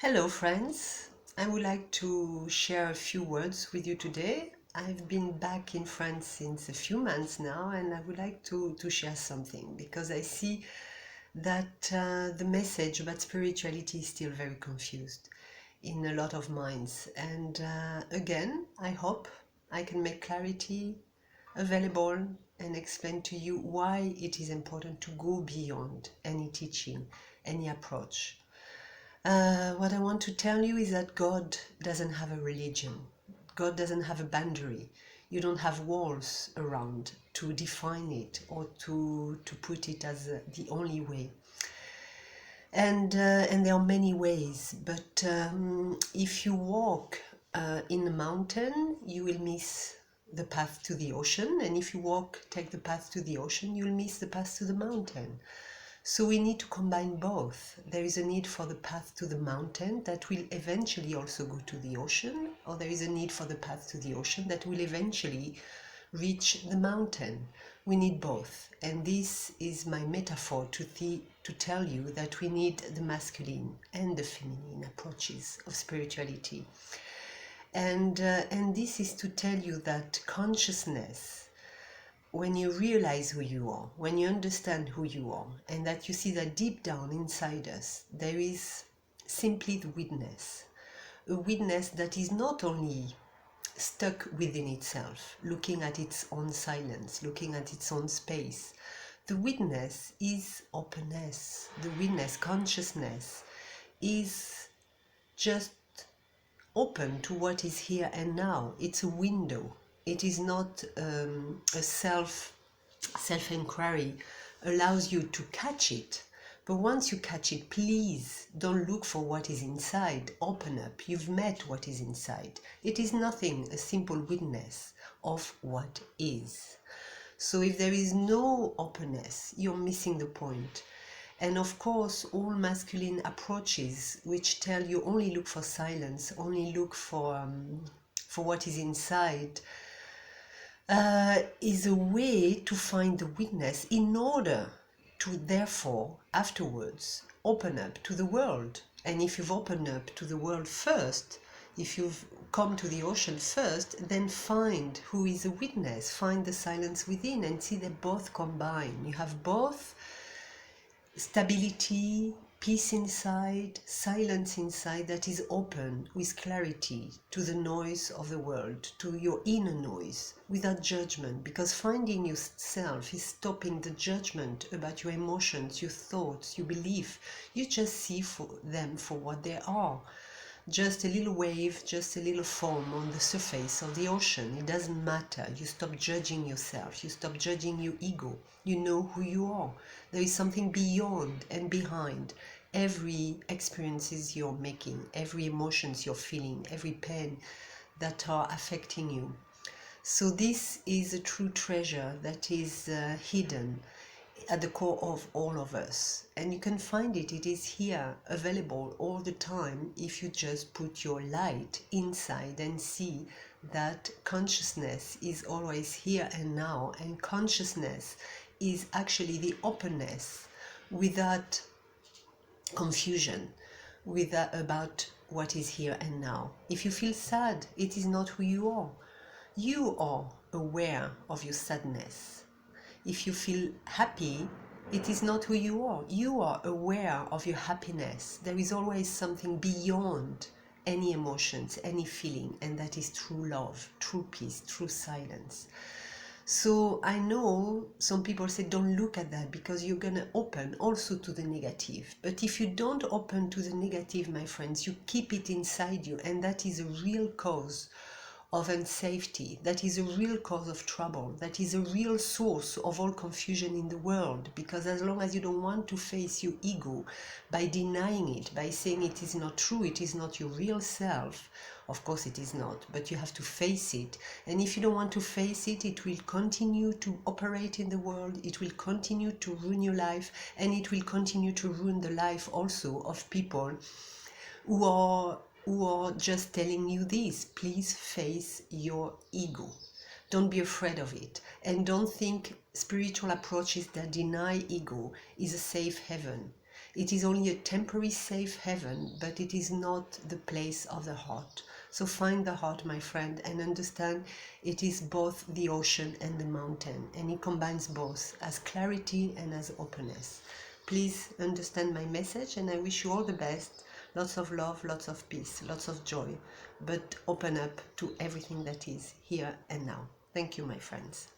Hello friends, I would like to share a few words with you today. I've been back in France since a few months now and I would like to share something because I see that the message about spirituality is still very confused in a lot of minds. And again, I hope I can make clarity available and explain to you why it is important to go beyond any teaching, any approach. What I want to tell you is that God doesn't have a religion. God doesn't have a boundary. You don't have walls around to define it or to put it as the only way. And there are many ways, but if you walk in a mountain, you will miss the path to the ocean. And if you take the path to the ocean, you'll miss the path to the mountain. So we need to combine both. There is a need for the path to the mountain that will eventually also go to the ocean, or there is a need for the path to the ocean that will eventually reach the mountain. We need both. And this is my metaphor to tell you that we need the masculine and the feminine approaches of spirituality. And this is to tell you that consciousness, when you realize who you are, when you understand who you are, and that you see that deep down inside us, there is simply the witness. A witness that is not only stuck within itself, looking at its own silence, looking at its own space. The witness is openness. The witness, consciousness, is just open to what is here and now. It's a window. It is not a self-inquiry allows you to catch it. But once you catch it, please don't look for what is inside. Open up. You've met what is inside. It is nothing, a simple witness of what is. So if there is no openness, you're missing the point. And of course, all masculine approaches which tell you only look for silence, only look for what is inside, is a way to find the witness in order to therefore afterwards open up to the world. And if you've opened up to the world first, if you've come to the ocean first, then find who is a witness, find the silence within and see them both combine. You have both stability, peace inside, silence inside that is open with clarity to the noise of the world, to your inner noise, without judgment, because finding yourself is stopping the judgment about your emotions, your thoughts, your belief. You just see them for what they are. Just a little wave, just a little foam on the surface of the ocean. It doesn't matter. You stop judging yourself. You stop judging your ego. You know who you are. There is something beyond and behind every experiences you're making, every emotions you're feeling, every pain that are affecting you. So this is a true treasure that is hidden at the core of all of us, and you can find it. It is here, available all the time, if you just put your light inside and see that consciousness is always here and now, and consciousness is actually the openness without confusion about what is here and now. If you feel sad, it is not who you are. You are aware of your sadness. If you feel happy, it is not who you are. You are aware of your happiness. There is always something beyond any emotions, any feeling, and that is true love, true peace, true silence. So I know some people say don't look at that because you're going to open also to the negative. But if you don't open to the negative, my friends, you keep it inside you, and that is a real cause of unsafety. That is a real cause of trouble. That is a real source of all confusion in the world, because as long as you don't want to face your ego by denying it, by saying it is not true, it is not your real self, of course it is not, but you have to face it. And if you don't want to face it, it will continue to operate in the world, it will continue to ruin your life, and it will continue to ruin the life also of people who are just telling you this. Please face your ego. Don't be afraid of it. And don't think spiritual approaches that deny ego is a safe haven. It is only a temporary safe haven, but it is not the place of the heart. So find the heart, my friend, and understand it is both the ocean and the mountain, and it combines both as clarity and as openness. Please understand my message, and I wish you all the best. Lots of love, lots of peace, lots of joy, but open up to everything that is here and now. Thank you, my friends.